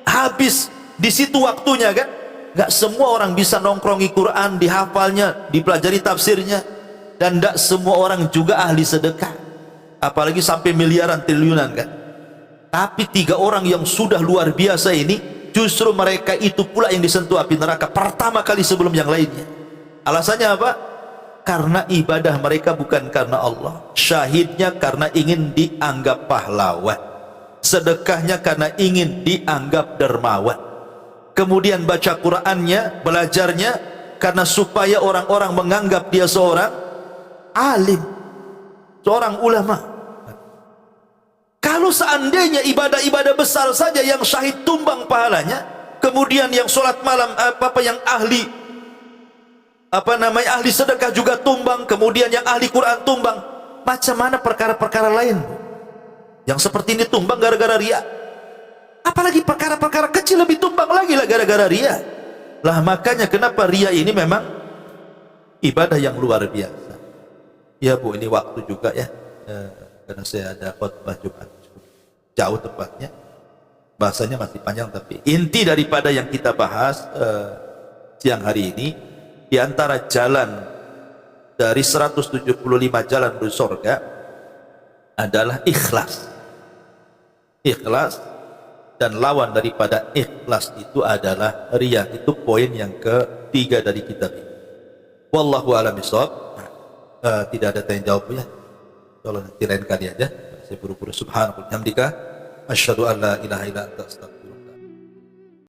habis di situ waktunya, kan? Nggak semua orang bisa nongkrongi Quran, dihafalnya, dipelajari tafsirnya, dan nggak semua orang juga ahli sedekah, apalagi sampai miliaran triliunan, kan? Tapi 3 orang yang sudah luar biasa ini, justru mereka itu pula yang disentuh api neraka pertama kali sebelum yang lainnya. Alasannya apa? Karena ibadah mereka bukan karena Allah, syahidnya karena ingin dianggap pahlawan, sedekahnya karena ingin dianggap dermawan, kemudian baca Qur'annya, belajarnya karena supaya orang-orang menganggap dia seorang alim, seorang ulama. Kalau seandainya ibadah-ibadah besar saja yang syahid tumbang pahalanya, kemudian yang sholat malam yang ahli ahli sedekah juga tumbang, kemudian yang ahli Quran tumbang, macam mana perkara-perkara lain yang seperti ini tumbang gara-gara riya? Apalagi perkara-perkara kecil lebih tumbang lagi lah gara-gara riya. Lah makanya kenapa riya ini memang ibadah yang luar biasa. Ya Bu, ini waktu juga ya, karena saya ada khutbah Jumat jauh tepatnya, bahasanya masih panjang, tapi inti daripada yang kita bahas siang hari ini, di antara jalan dari 175 jalan menuju surga adalah ikhlas. Ikhlas, dan lawan daripada ikhlas itu adalah riya. Itu poin yang ketiga dari kitab ini. Wallahu a'lam bishawab. Tidak ada tanya jawabnya. Kalau nanti lain kali aja. Saya buru-buru. Subhanallah, hamdika, asyhadu an la ilaha illa anta, astaghfiruka.